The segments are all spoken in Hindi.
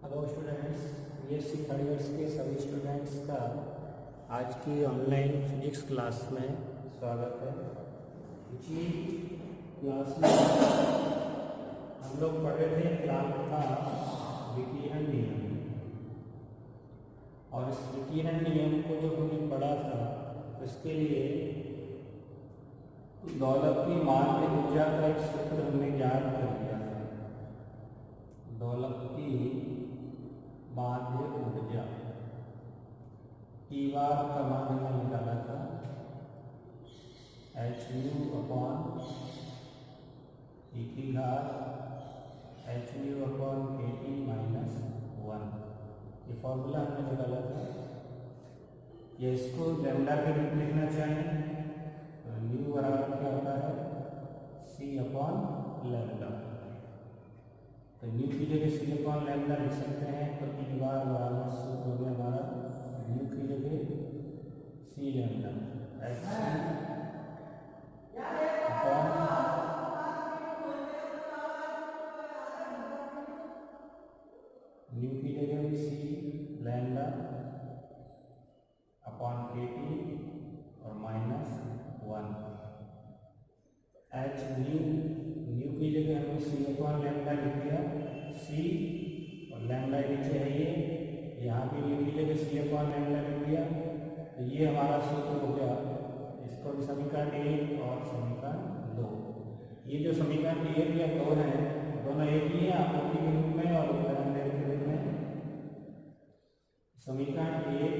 Hello students, BSc third years के सभी स्टूडेंट्स का आज की ऑनलाइन फिजिक्स क्लास में स्वागत है। पिछली क्लास में हम लोग पढ़ रहे थे प्लांक का विकिरण नियम, और इस विकिरण नियम को जो हमने पढ़ा था उसके लिए दौलत की माध्य ऊर्जा का एक सूत्र हमने ज्ञात कर दिया है। दौलत की माध्य ऊर्जा ई बार का मान हमने निकाला था hν/e की घात hν/kT - 1। ये फॉर्मूला हमने निकाला था। ये इसको लैम्डा के रूप में लिखना चाहिए तो न्यू बराबर क्या होता है c/लैम्डा। तो न्यू की जगह c/लैम्डा लिख सकते हैं। तो ई बार बराबर सूत्र हो गया हमारा न्यू की जगह c/लैम्डा न्यू की जगह भी c/लैम्डा अपॉन kT और -1। h न्यू की जगह हमने c/लैम्डा लिख दिया। c और लैम्डा नीचे है, ये यहाँ भी न्यू की जगह c/लैम्डा लिख दिया। तो ये हमारा सूत्र हो गया। इसको भी समीकरण 1 और समीकरण 2, ये जो समीकरण 1 या 2 है दोनों एक ही है, आपूर्ति के रूप में और उत्तरण के रूप में। समीकरण 1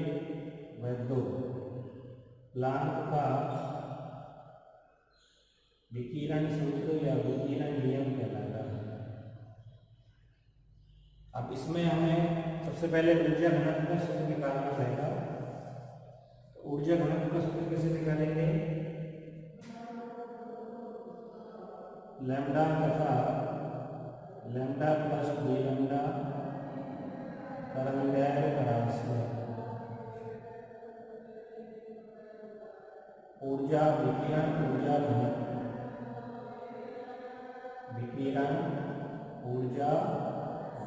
व 2 प्लांक का विकिरण सूत्र या विकिरण नियम कहलाता है। अब इसमें हमें सबसे पहले ऊर्जा घनत्व का सूत्र निकालना पड़ेगा। तो ऊर्जा घनत्व का सूत्र कैसे निकालेंगे? लैम्डा तथा लैम्डा प्लस d-लैम्डा तरंगदैर्घ्य पराश्रय ऊर्जा विकिरण ऊर्जा घनत्व विकिरण ऊर्जा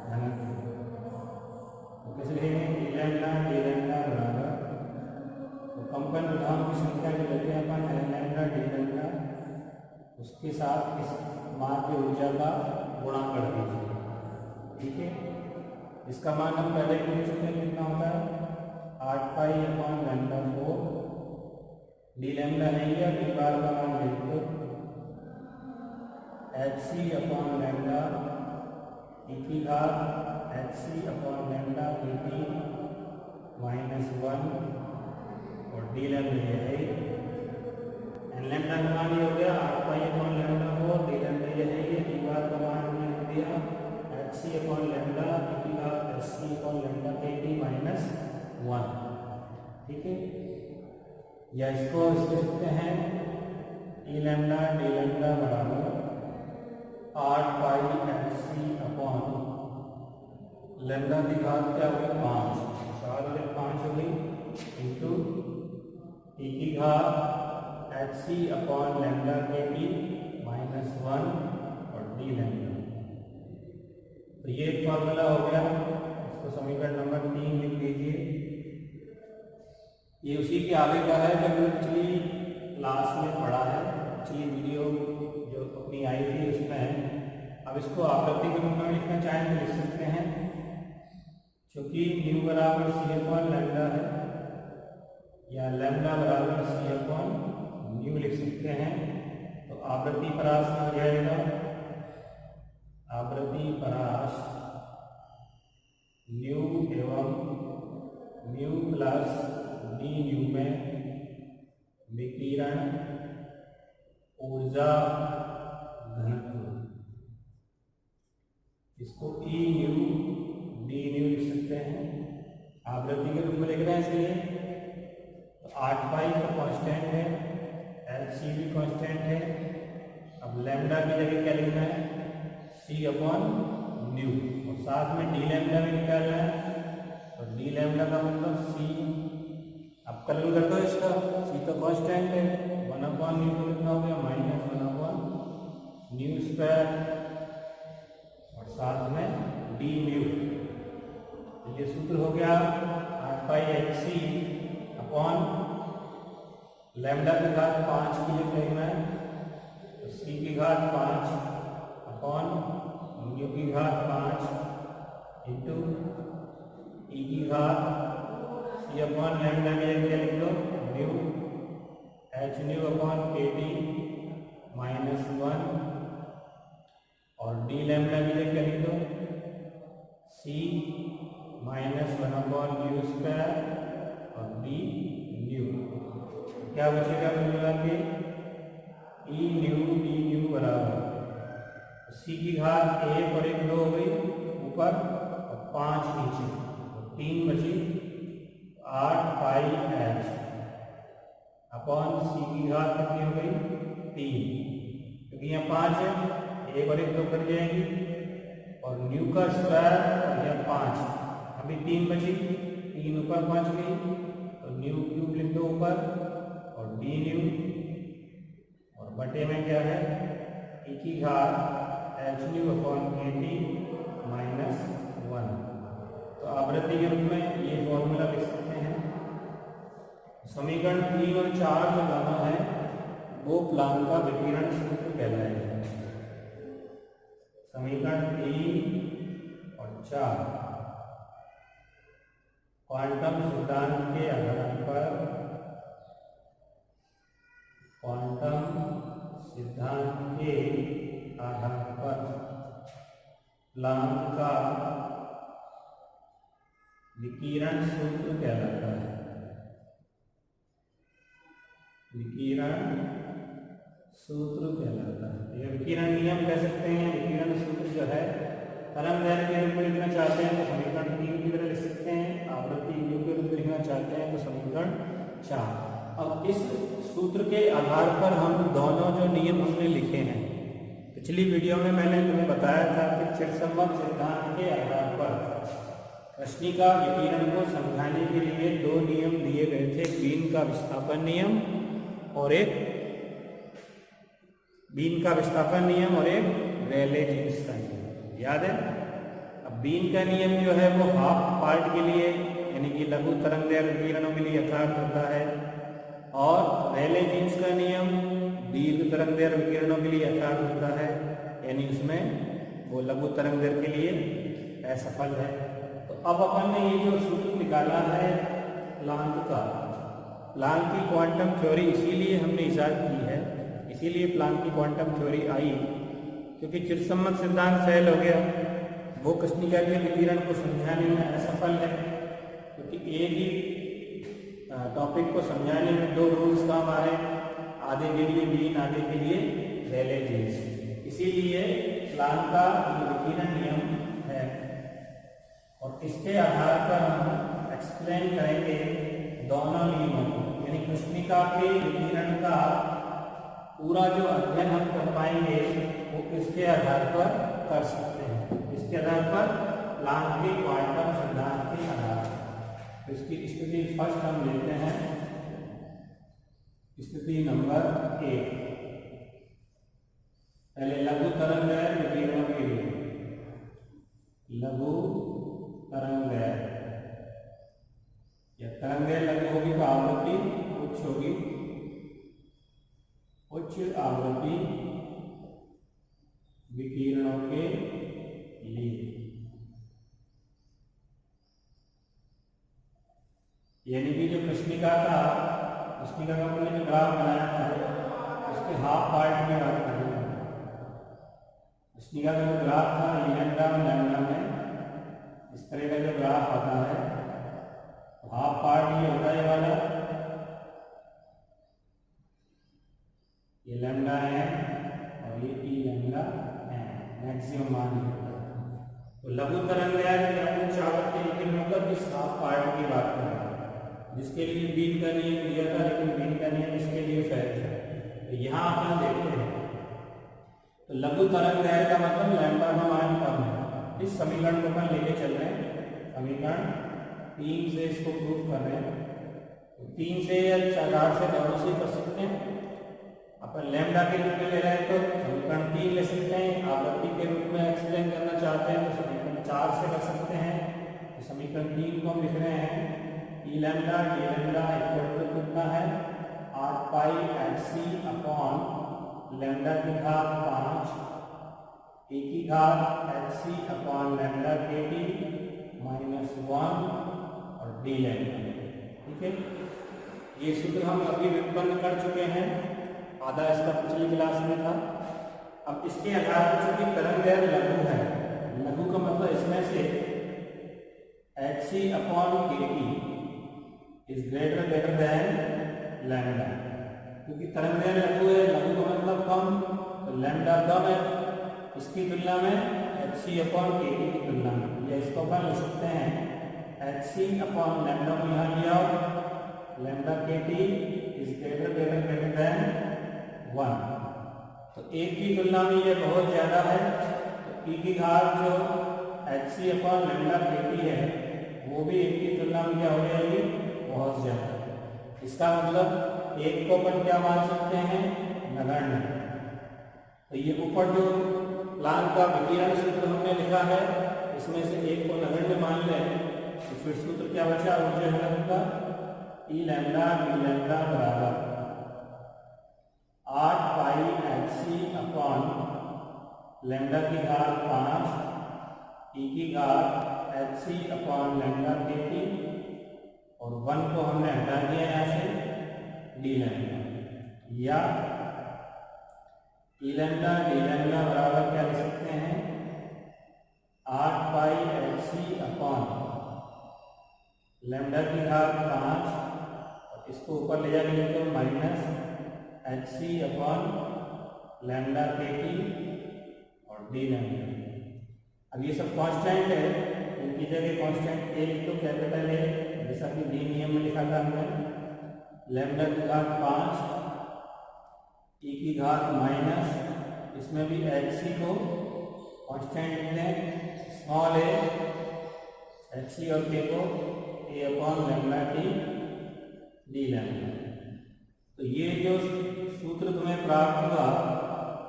घनत्व। तो कैसे लिखेंगे? d-लैम्डा d-लैम्डा बराबर, तो कंपन विधाओं की संख्या जो लेते हैं अपन l-लैम्डा d-लैम्डा, उसके साथ इस माध्य ऊर्जा का गुणा कर दीजिए। ठीक है, इसका मान हम पहले पूछ चुके हैं कितना होता है 8π/λ4। d-लैम्डा नहीं है, d बार का मान लिख दो hc/λ e की घात hc/λ kT -1 और d-लैम्डा है लैम्डा का मान ये हो गया 8π/λ4, d-लैम्डा ये है, ये d बार का मान हमने लिख दिया hc/λ e की घात hc/λ kT -1। ठीक है, या इसको लिख सकते हैं e-लैम्डा d-लैम्डा बराबर 8π/hc/λ की घात क्या हो गया 5, 4/5 हो गई इंटू e की घात hc/λ kT -1 और d-लैम्डा। तो ये एक फॉर्मूला हो गया। इसको समीकरण नंबर 3 लिख दीजिए। ये उसी के आगे का है जो हमने पिछली क्लास में पढ़ा है, पिछली वीडियो जो अपनी आई थी उसमें। अब इसको आवृत्ति के रूप में लिखना चाहें तो लिख सकते हैं, क्योंकि न्यू बराबर c/लैम्डा है या लैम्डा बराबर c/न्यू लिख सकते हैं। तो आवृत्ति परास में हो जाएगा आवृत्ति परास न्यू एवं न्यू प्लस डी न्यू में विकिरण ऊर्जा घनत्व। इसको ई न्यू डी न्यू लिख सकते हैं, आवृत्ति के रूप में लिख रहे हैं इसलिए। तो 8π का कांस्टेंट है, hc भी कांस्टेंट है। अब लैम्डा की जगह क्या लिखना है c/न्यू, और साथ में d-लैम्डा भी निकालना है। तो d-लैम्डा का मतलब c, अब कलन कर दो इसका, c तो कांस्टेंट है, 1/न्यू को लिखना हो गया -1/न्यू स्क्वायर और साथ में d न्यू तो ये सूत्र हो गया 8πhc अपॉन लैम्डा की घात 5 की लिख रही मैं, तो c की घात 5 अपॉन म्यू की घात 5 इंटू e की घात c अपॉन लैम्डा की जगह लिख लो nu h nu upon kT minus 1 और d लैम्डा की जगह लिख लो c minus 1 upon nu square और d न्यू। क्या बचेगा कुल मिला के ई न्यू डी न्यू बराबर सी की घात 1 और 1 2 हो गई ऊपर और 5 नीचे, 3 बची 8πh अपॉन सी की घात कितनी हो गई 3, क्योंकि यहाँ 5 है, 1 और 1 2 कट जाएंगी और न्यू का स्क्वायर और यहाँ 5, अभी 3 बची, 3 ऊपर 5 गई तो न्यू क्यूब लिख दो ऊपर और डी न्यू और बटे में क्या है e की घात एच न्यू अपॉन के टी माइनस 1। तो आवृत्ति के रूप में ये फॉर्मूला लिख सकते हैं। समीकरण 3 और 4 जो दोनों है वो प्लांक का विकिरण सूत्र कहलाएगा। समीकरण 3 और 4 क्वांटम सिद्धांत के आधार पर प्लांक का विकिरण सूत्र कहलाता है। विकिरण सूत्र कहलाता है। यह विकिरण नियम कह सकते हैं। विकिरण सूत्र जो है तरंग दैर्घ्य के रूप में लिखना चाहते हैं तो समीकरण 3 की तरह लिख सकते हैं। आवृत्ति u के रूप में लिखना चाहते हैं तो समीकरण 4। अब इस सूत्र के आधार पर हम दोनों जो नियम हमने लिखे हैं, पिछली वीडियो में मैंने तुम्हें बताया था कि चिरसम्मत सिद्धांत के आधार पर कृष्णिका विकिरण को समझाने के लिए 2 नियम दिए गए थे, बीन का विस्थापन नियम और एक रेले जीन्स का नियम। याद है? अब बीन का नियम जो है वो हाफ पार्ट के लिए यानी कि लघु तरंगदैर्घ्य विकिरणों के लिए यथार्थ होता है और रेले जीन्स का नियम दीर्घ तरंगदैर्घ्य विकिरणों के लिए यथार्थ होता है, यानी उसमें वो लघु तरंगदैर्घ्य के लिए असफल है। तो अब अपन ने ये जो सूत्र निकाला है प्लांक की क्वांटम थ्योरी इसीलिए हमने इजाद की है, इसीलिए प्लांक की क्वांटम थ्योरी आई क्योंकि चिरसम्मत सिद्धांत फेल हो गया। वो कृष्णिका के विकिरण को समझाने में असफल है क्योंकि एक ही टॉपिक को समझाने में 2 रूल्स काम आ रहे हैं, आधे के लिए बीन, आधे के लिए रेले जीन्स। इसीलिए प्लांक का विकिरण नियम है और इसके आधार पर हम एक्सप्लेन करेंगे दोनों नियमों को, यानी कृष्णिका के विकिरण का पूरा जो अध्ययन हम कर पाएंगे वो किसके आधार पर कर सकते हैं, इसके आधार पर प्लांक के क्वांटम सिद्धांत के आधार पर। इसकी स्थिति फर्स्ट हम लेते हैं, स्थिति नंबर 1। पहले लघु तरंगदैर्घ्य विकिरणों के लिए लघु तरंगदैर्घ्य या तरंगदैर्घ्य लघु होगी तो आवृत्ति उच्च होगी, उच्च आवृत्ति विकिरणों के लिए, यानी कि जो कृष्णिका का हमने जो ग्राफ बनाया था उसके हाफ पार्ट में बात करें। कृष्णिका का जो ग्राफ था लैम्डा में इस तरह का जो ग्राफ आता है, हाफ पार्ट ये होता है वाला, ये लैम्डा है और ये टी लैम्डा है, मैक्सिमम मान होता है। तो लघु तरंगदैर्घ्य या उच्च आवृत्ति विकिरणों का इस हाफ पार्ट की बात कर रहे हैं, जिसके लिए बीन का नियम दिया था लेकिन बीन का नियम इसके लिए फेल था। तो यहाँ अपन देखते हैं तो लघु तरंगदैर्घ्य का मतलब लैम्डा का मान कम है। इस समीकरण को अपन लेके चल रहे हैं, समीकरण 3 से इसको प्रूफ कर रहे हैं। तो 3 से या 4 से दोनों से कर सकते हैं। अपन लैम्डा के रूप में ले रहे हैं तो समीकरण 3 ले सकते हैं। आवृत्ति के रूप में एक्सप्लेन करना चाहते हैं तो समीकरण 4 से कर सकते हैं। समीकरण 3 को हम लिख रहे हैं e lambda d lambda equal to कितना है 8 पाई एच सी अपॉन लैम्डा की घात 5 ए की घात एच सी अपॉन लैम्डा के टी -1 और डी लैम्डा। ठीक है, ये सूत्र हम अभी व्युत्पन्न कर चुके हैं, आधा इसका पिछली क्लास में था। अब इसके आधार पर चूंकि तरंग दैर्घ्य लघु है, लघु का मतलब इसमें से एच सी अपॉन के T is greater than lambda, क्योंकि तरंग दैर्घ्य लघु है, लघु का मतलब कम, तो लैम्डा कम है इसकी तुलना में एच सी अपॉन के टी की तुलना में। या इसको अपन लिख सकते हैं एच सी अपॉन लैम्डा को यहाँ लिया लैम्डा के टी इज ग्रेटर देन 1, तो एक की तुलना में ये बहुत ज़्यादा है, तो ई की घात जो एच सी अपॉन लैम्डा के टी है वो भी एक की तुलना में क्या हो जाएगी, बहुत ज़्यादा। इसका मतलब एक को अपन क्या मान सकते हैं, नगण्य। तो ये ऊपर जो प्लांक का विकिरण सूत्र हमने लिखा है इसमें से एक को नगण्य मान लें, तो फिर सूत्र क्या बचा, ऊर्जा घनत्व का ई लैम्डा डी लैम्डा बराबर 8 पाई एच सी अपॉन लैम्डा की घात 5 ई की घात एच सी अपॉन लैम्डा के टी, और 1 को हमने हटा दिया यहाँ से डी लैम्डा, या ई लैम्डा डी लैम्डा बराबर क्या लिख सकते हैं 8 पाई एच सी अपॉन लैम्डा की घात 5, और इसको ऊपर ले जाके लिखते हो minus H C upon lambda के टी और डी लैम्डा। अब ये सब कांस्टेंट है, इनकी जगह कांस्टेंट ए लिख दो, कैपिटल ए, जैसा कि डी नियम में लिखा था हमने, लैम्डा की घात 5 ई की घात माइनस, इसमें भी एच सी को कांस्टेंट लिख दें, स्मॉल ए, एच सी और के को a upon lambda t d lambda. तो ये जो सूत्र तुम्हें प्राप्त हुआ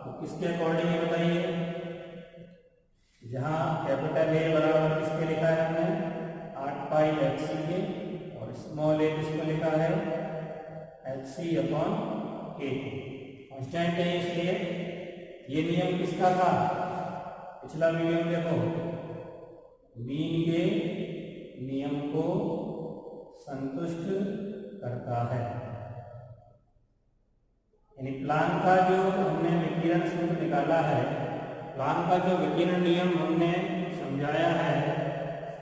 तो किसके अकॉर्डिंग है बताइए, जहाँ कैपिटल ए बराबर किसके लिखा है हमने 8 पाई एच सी के, और स्मॉल ए किसको लिखा है एच सी अपॉन के, कांस्टेंट है इसलिए। ये नियम किसका था, पिछला वीडियो में देखो, बीन के नियम को संतुष्ट करता है, यानी प्लांक का जो हमने विकिरण सूत्र निकाला है, प्लांक का जो विकिरण नियम हमने समझाया है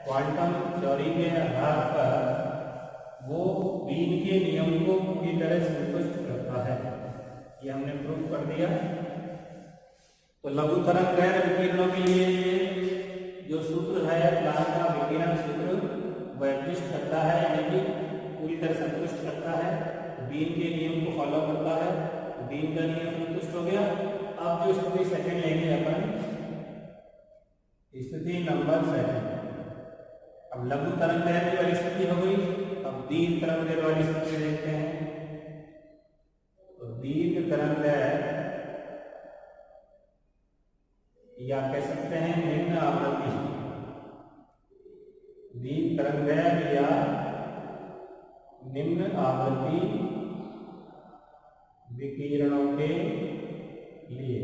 क्वांटम थ्योरी के आधार पर, वो बीन के नियम को पूरी तरह संतुष्ट करता है, ये हमने प्रूव कर दिया। तो लघु तरंग दैर्घ्य विकिरणों के लिए ये जो सूत्र है प्लांक का विकिरण सूत्र वो एग्जिस्ट करता है, यानी कि पूरी तरह संतुष्ट करता है, बीन के नियम को फॉलो करता है, बीन का नियम संतुष्ट हो गया। अब जो स्थिति सेकंड लेंगे अपन, स्थिति नंबर 7। अब लघु तरंग दैर्घ्य वाली स्थिति हो गई, अब दीर्घ तरंग दैर्घ्य वाली स्थिति देखते हैं। तो दीर्घ तरंग दैर्घ्य या कह सकते हैं निम्न आवृत्ति, दीर्घ तरंग दैर्घ्य या निम्न आवृत्ति विकिरणों के लिए।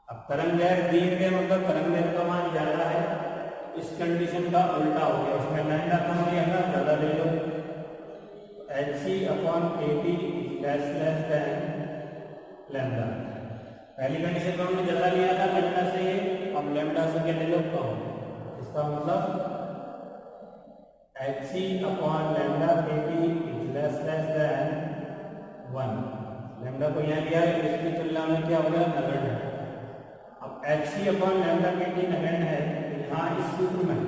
अब तरंग दैर्घ्य दीर्घ है मतलब तरंग दैर्घ्य का मान ज्यादा है, इस कंडीशन का उल्टा हो गया, उसमें लैम्डा कम लिया ना, ज्यादा ले लो, एच सी अपॉन के टी लेस देन लैम्डा। पहली कंडीशन में हमने ज्यादा लिया था लैम्डा से, अब लैम्डा से क्या ले लो कम, इसका मतलब एच सी अपॉन लैम्डा के टी लेस देन 1। लैम्डा को यहाँ लिया है, इसकी तुलना में क्या हो गया, नगण्य। अब एच सी अपॉन लैम्डा के टी नगण्य है, तो यहाँ इस सूत्र में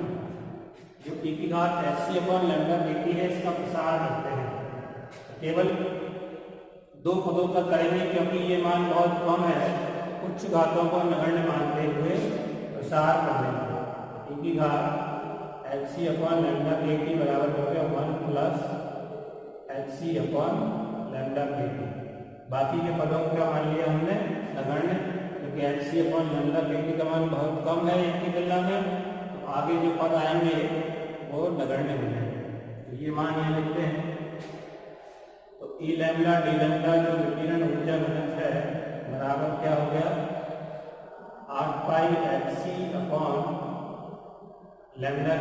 जो e की घात एच सी अपॉन लैम्डा के टी है, इसका प्रसार करते हैं, तो केवल 2 पदों तक करेंगे, क्योंकि ये मान बहुत कम है, उच्च घातों को नगण्य मानते हुए प्रसार कर देंगे। e की घात एच सी अपॉन लैम्डा के टी बराबर हो गया 1 प्लस एच सी अपॉन लैम्डा के टी। बाकी के पदों का मान लिया हमने नगण्य, तो क्योंकि hc/λ/kT का मान बहुत कम है एक की तुलना में, तो आगे जो पद आएंगे वो नगण्य होंगे। तो ये मान यहाँ लिखते हैं। तो E लैम्ब्डा डी लैम्ब्डा जो विकिरण ऊर्जा घनत्व है बराबर क्या हो गया, 8 पाई hc/λ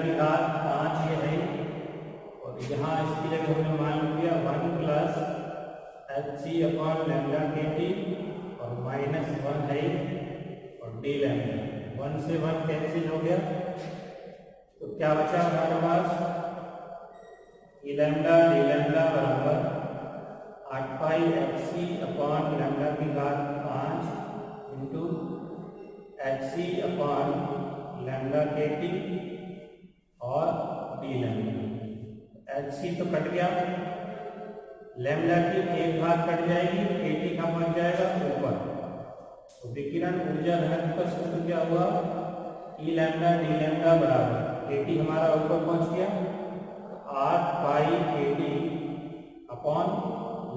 की घात 5 ये है, और यहाँ इसकी जगह हमने मान लिया 1 प्लस hc/λ/kT और -1 है और डी लैम्ब्डा 1 से 1 कैंसिल हो गया। तो क्या बचा हमारे पास, E लैम्ब्डा डी लैम्ब्डा बराबर 8 पाई hc/λ की घात 5 इंटू hc/λ/kT और डी लैम्ब्डा। hc तो कट गया, लैम्ब्डा की एक घात कट जाएगी, kT का बन जाएगा ऊपर। तो विकिरण ऊर्जा घनत्व का सूत्र क्या हुआ, E लैम्ब्डा डी लैम्ब्डा बराबर kT हमारा ऊपर पहुंच गया, 8 पाई kT अपॉन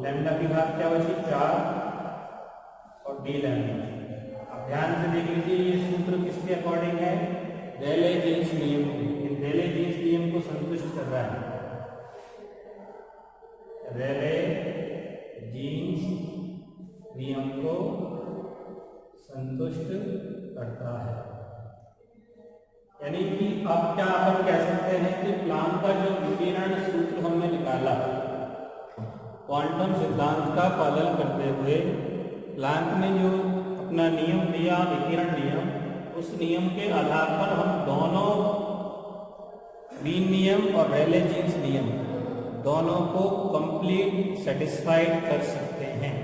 लैम्ब्डा की घात क्या बची 4 और डी लैम्ब्डा। अब ध्यान से देख लीजिए ये सूत्र किसके अकॉर्डिंग है, रेले जीन्स नियम के। रेले जीन्स नियम को संतुष्ट कर रहा है, रेले जीन्स नियम को संतुष्ट करता है। यानी कि अब क्या अपन कह सकते हैं कि प्लांक का जो विकिरण सूत्र हमने निकाला क्वांटम सिद्धांत का पालन करते हुए, प्लांक ने जो अपना नियम दिया विकिरण नियम, उस नियम के आधार पर हम दोनों वीन नियम और रेले जीन्स नियम दोनों को कंप्लीट सेटिस्फाइड कर सकते हैं।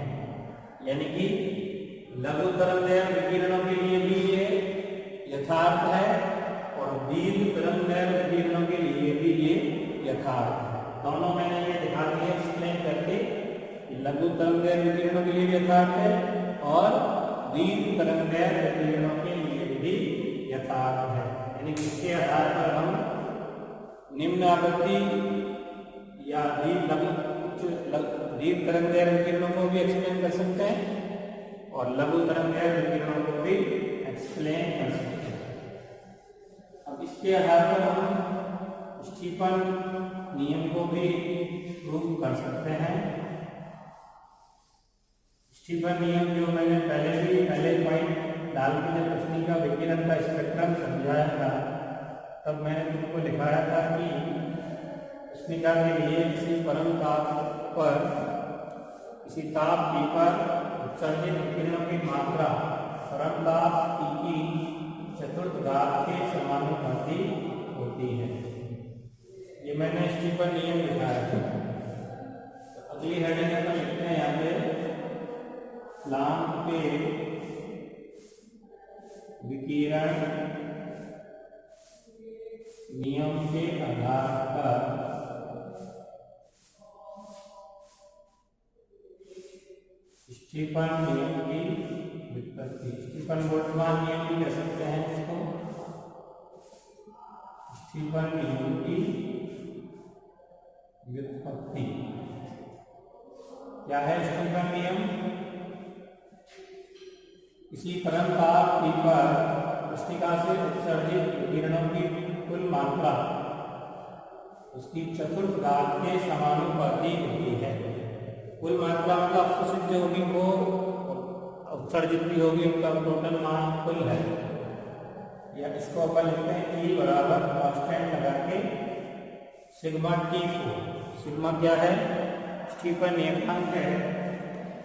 यानी कि लघु तरंगदैर्घ्य विकिरणों के लिए भी ये यथार्थ है और दीर्घ तरंगदैर्घ्य विकिरणों के लिए भी ये यथार्थ है। दोनों मैंने ये दिखा दिया एक्सप्लेन करके, लघु तरंगदैर्घ्य विकिरणों के लिए भी यथार्थ है और दीर्घ तरंगदैर्घ्य विकिरणों के लिए भी यथार्थ है। यानी इसके आधार पर हम निम्न आवृत्ति या दीर्घ तरंगदैर्घ्य विकिरणों को भी एक्सप्लेन कर सकते हैं और लघु तरंगदैर्घ्य विकिरणों को भी एक्सप्लेन कर सकते हैं। अब इसके आधार पर हम स्टीफन नियम को भी प्रूव कर सकते हैं। स्टीफन नियम जो मैंने पहले पॉइंट डाल के जब कृष्णिका विकिरण का स्पेक्ट्रम समझाया था, तब मैंने तुमको दिखाया था कि कृष्णिका के लिए किसी परम ताप पर, किसी ताप T पर उत्सर्जित विकिरणों की मात्रा परम ताप T की चतुर्थ घात के समानुपाती होती है। ये मैंने स्टीफन नियम दिखाया था। तो अगली हेडिंग में लिखते हैं यहाँ पे प्लांक के विकिरण नियम के आधार पर स्टीफन नियम की व्युत्पत्ति। स्टीफन बोल्ट्जमान नियम भी कह सकते हैं इसको। स्टीफन नियम की व्युत्पत्ति क्या है? स्टीफन नियम किसी परम ताप T पर कृष्णिका से उत्सर्जित विकिरणों की कुल मात्रा उसकी चतुर्थ घात के समानुपाती होती है। कुल मात्रा मतलब अवशोषित जो होगी वो उत्सर्जित भी होगी, उनका टोटल मान कुल है। या इसको अपन लिखते हैं E बराबर कांस्टेंट लगा के सिग्मा T4। सिग्मा क्या है? स्टीफन नियतांक है।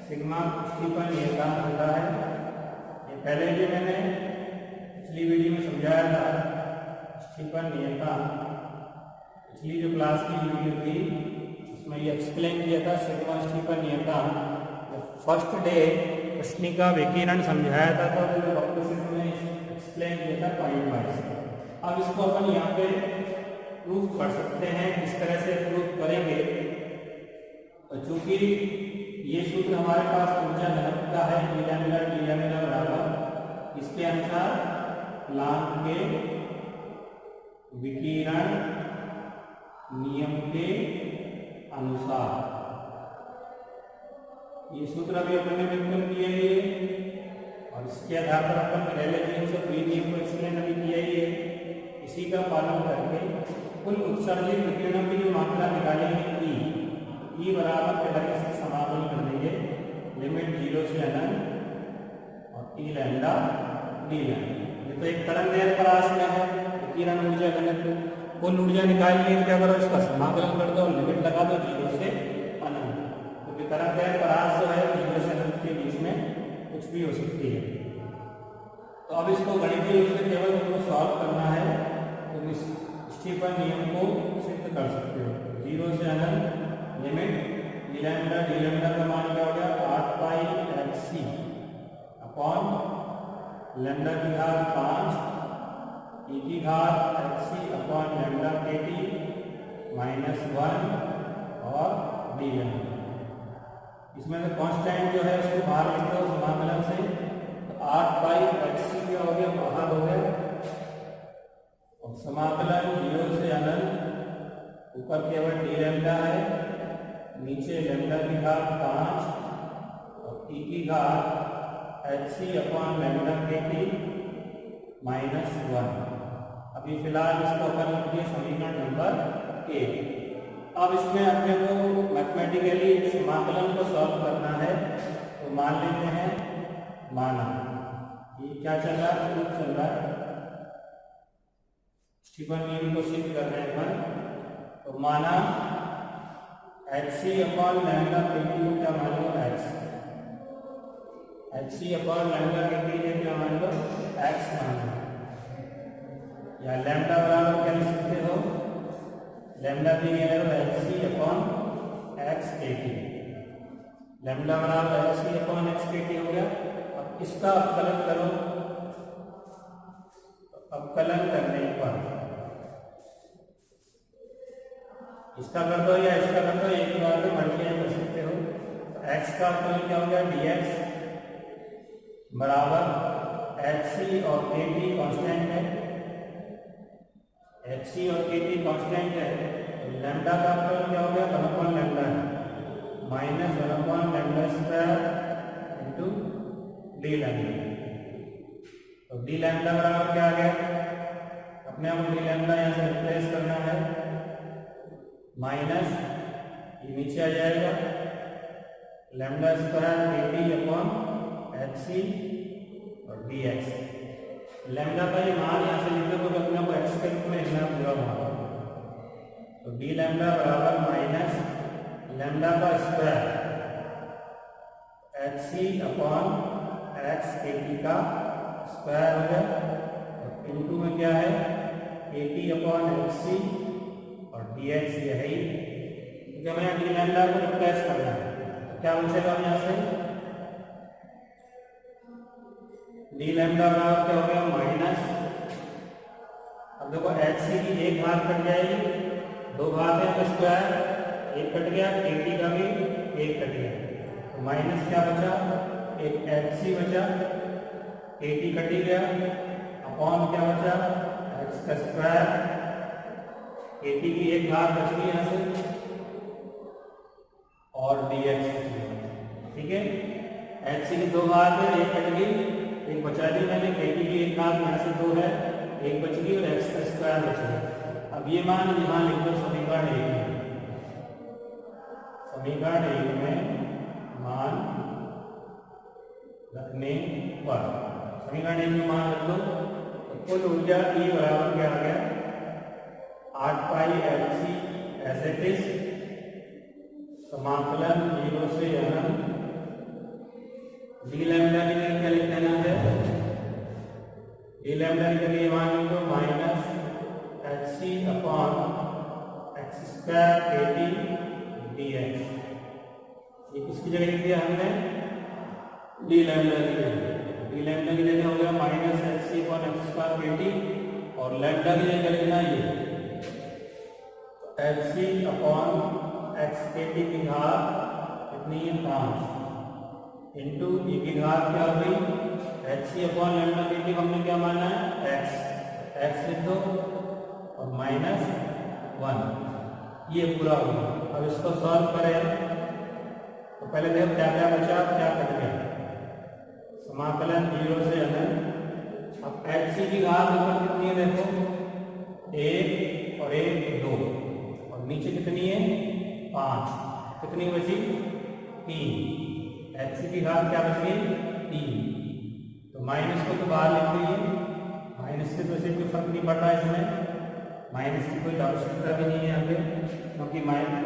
सिग्मा स्टीफन नियतांक होता है। ये पहले भी मैंने पिछली वीडियो में समझाया था। स्टीफन नियतांक पिछली जो क्लास की वीडियो थी उसमें ये एक्सप्लेन किया था। सिग्मा स्टीफन नियतांक फर्स्ट डे कृष्णिका विकिरण समझाया था, तो एक्सप्लेन किया था पॉइंट वाइज। अब इसको अपन यहाँ पे प्रूफ कर सकते हैं। किस तरह से प्रूफ करेंगे? तो चूंकि ये सूत्र हमारे पास ऊर्जा घनत्व का है, E लैम्ब्डा डी लैम्ब्डा बराबर, इसके अनुसार प्लांक के विकिरण नियम के अनुसार ये सूत्र अभी अपने व्युत्पन्न किए हैं और इसके आधार पर अपन रेलेजेंस और बी नियम को एक्सप्लेन अभी किया ही है। इसी का पालन करके कुल उत्सर्जित विकिरणों की जो मात्रा निकालेंगे ई बराबर पहले से समाकलन कर देंगे लिमिट 0 से अनंत और ई लैम्डा डी लैम्डा। ये तो एक तरंग दैर्घ्य परास में है विकिरण ऊर्जा घनत्व। कुल ऊर्जा निकालनी है क्या करो, इसका समाकलन कर दो और लिमिट लगा दो 0 से अनंत। क्योंकि तरंग दैर्घ्य परास जो है 0 से अनंत के बीच में कुछ भी हो सकती है। तो अब इसको गणितीय रूप से केवल उनको सॉल्व करना है तो इस स्टीफन नियम को सिद्ध कर सकते हो। 0 से अनंत लिमिट डी लैम्डा का मान क्या हो गया 8 पाई एक्स सी अपॉन लैम्डा की घात 5 ई की घात एक्स सी अपॉन लैम्डा के टी -1 और डी लैम्डा। इसमें से कांस्टेंट जो है उसको बाहर लिख दो समाकलन से। तो 8 पाई एक्स सी क्या हो गया बाहर हो गया और समाकलन 0 से अनंत ऊपर केवल डी लैम्डा है नीचे लैम्डा की घात 5 और ई की घात एच सी अपॉन लैम्डा के टी -1। अभी फिलहाल इसको अपन लिखिए समीकरण नंबर 1। अब इसमें अपने को मैथमेटिकली समाकलन को सॉल्व करना है तो मान लेते हैं माना ये क्या चल रहा है प्रूफ चल रहा है स्टीफन नियम को सिद्ध कर रहे हैं अपन। तो माना एच सी अपॉन लैम्डा के टी को क्या मान लो एक्स, एच सी अपॉन लैम्डा के टी को क्या मान लो एक्स मान लो, या लैम्डा बराबर क्या लिख सकते हो लैम्डा दिए है तो H C upon X K T. Lambda बराबर H C upon X K T हो गया। अब इसका अवकलन करो, अवकलन करने पर इसका कर दो या इसका कर दो एक बार में मल्टीप्लाई कर सकते हो। तो x का अवकलन क्या हो गया dx बराबर एच सी और के टी कॉन्स्टेंट है, एच सी और के टी कॉन्स्टेंट है। तो लैम्डा का अवकलन क्या हो गया 1 लैम्डा है -1 lambda square into D lambda. तो डी लैम्डा बराबर क्या आ गया अपने आप डी लैम्डा यहाँ से रिप्लेस करना है माइनस ये नीचे आ जाएगा लैम्डा स्क्वायर के टी अपॉन एच सी और डी एक्स। लैम्डा का ये मान यहाँ से लिख दो तो अपने को एक्स के रूप में लिखना पूरा मान। तो डी लैम्डा बराबर माइनस लैम्डा का स्क्वायर एच सी अपॉन एक्स के टी का स्क्वायर हो गया इंटू में क्या है के टी अपॉन एच सी और डी एक्स ये है ही क्योंकि हमें डी लैम्डा को रिप्लेस करना है। तो क्या पूछेगा यहाँ से डी लैम्डा बराबर क्या हो गया माइनस, अब देखो एच सी की एक घात कट जाएगी, दो घात है तो स्क्वायर एक कट गया, के टी का भी एक कट गया तो माइनस क्या बचा एक एच सी बचा, के टी कट ही गया अपॉन क्या बचा एक्स का स्क्वायर, के टी की एक घात बच गई यहाँ से और डी एक्स। ठीक है एच सी की दो घात है एक कट गई एक बचा दी मैंने, के टी की एक घात यहाँ से 2 है एक बच गई और एक्स का स्क्वायर बच गया। अब ये मान यहाँ लिख दो समीकरण 1 में, समीकरण 1 में मान रखने पर समीकरण 1 में मान रख दो तो कुल ऊर्जा E बराबर क्या आ गया 8 pi h c as it is समाकलन 0 से अनंत डी लैम्डा के लिए क्या लिख देना है डी लैम्डा के लिए मान लो minus H C upon x square के टी डी एक्स। ये किसकी जगह लिख दिया हमने डी लैम्डा की जगह, डी लैम्डा की जगह हो गया minus H C upon x square के टी और लैम्डा की जगह लिखना ये एच सी अपॉन एक्स के टी की घात कितनी है 5 इंटू ई की घात क्या हो गई एच सी अपॉन लैम्डा के टी हमने क्या माना है एक्स लिख दो और -1 ये पूरा होगा। अब इसको सॉल्व करें तो पहले देखो क्या क्या बचा क्या कट गया। समाकलन 0 से अनंत। अब hc की घात ऊपर कितनी है देखो, 1 और 1 2, और नीचे कितनी है 5, कितनी बची 3। hc की घात क्या बच गई 3। तो माइनस को तो बाहर लिख दीजिए, माइनस से तो इसे कोई फर्क नहीं पड़ रहा है इसमें, माइनस की कोई आवश्यकता भी नहीं है यहाँ पे, क्योंकि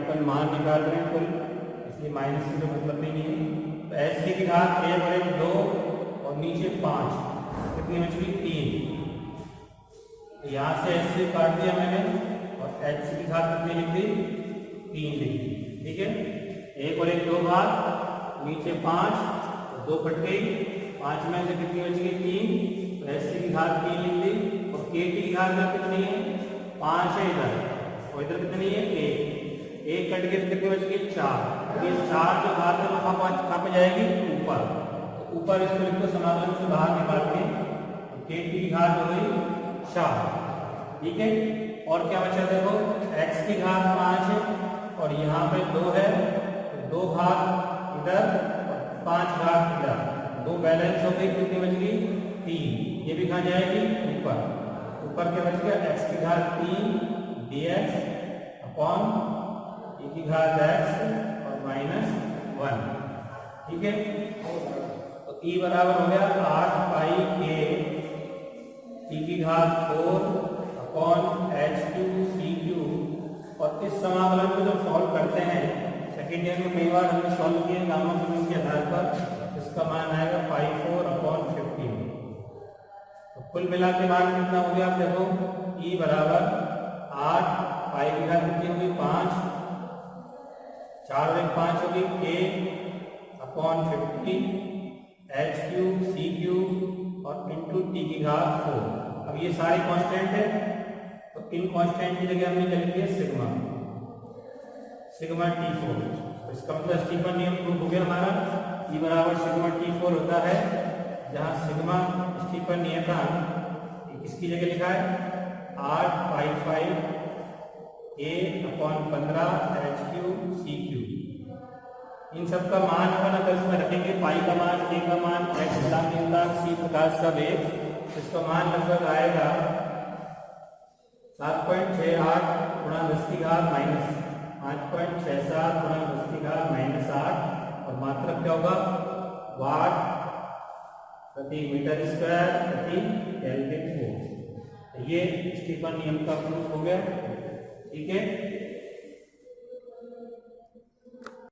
अपन मान निकाल रहे हैं कुल, इसलिए माइनस की तो मतलब भी नहीं है। तो hc की घात 1 और 1 2 और नीचे 5, कितनी बच गई 3। तो यहाँ से hc काट दिया मैंने और hc की घात कितनी लिख दी 3 लिख दी, ठीक है। 1 और 1 2 बार, नीचे 5, 2 कट गई, 5 में से कितनी बच गई 3, तो hc की घात 3 लिख दी। और kt की घात कितनी है 5 है इधर, और इधर कितनी है 1 कट के कितनी बच गई 4। ये 4 जो घात है वो कहाँ पे जाएगी ऊपर, तो ऊपर इसको लिख दो समाकलन से बाहर निकाल के, तो kt की घात हो गई 4, ठीक है। और क्या बचा देखो, x की घात 5 है और यहाँ पे 2 है, तो 2 घात इधर और 5 घात इधर, 2 बैलेंस हो गई, कितनी बच गई 3। ये भी कहाँ जाएगी ऊपर, ऊपर क्या बच गया x की घात 3 dx अपॉन e की घात x और माइनस 1, ठीक है। तो e बराबर हो गया 8 पाई k e की घात 4 अपॉन h2c3। और इस समाकलन को जब सॉल्व करते हैं, सेकेंड ईयर में कई बार हमने सॉल्व किए गामा फंक्शन के आधार पर, इसका मान आएगा पाई 4 अपॉन 15। तो कुल मिला के मान कितना हो गया आप देखो, e बराबर 8 पाई की घात कितनी होगी 5, 4 और 1 5 होगी k अपॉन 15 h3c3 और इंटू टी की घात 4। अब ये सारे कांस्टेंट है, तो इन कांस्टेंट की जगह हमने क्या लिख दिया सिग्मा, सिग्मा T4। तो इसका मतलब स्टीफन नियम प्रूफ हो गया हमारा, e बराबर सिग्मा T4 होता है, जहाँ सिग्मा स्टीफन नियम था किसकी जगह लिखा है 8 पाई 5 a अपॉन 15 h3c3। इन सब का मान अपन अगर इसमें रखेंगे, पाई का मान, a का मान, x का c प्रकाश का वेग, इसका मान लगभग आएगा 7.68 गुणा 10 की घात माइनस 5.67 गुणा 10 की घात माइनस 8, और मात्रक क्या होगा वाट प्रति मीटर स्क्वायर प्रति केल्विन फोर्स। ये स्टीफन नियम का प्रूफ हो गया, ठीक है।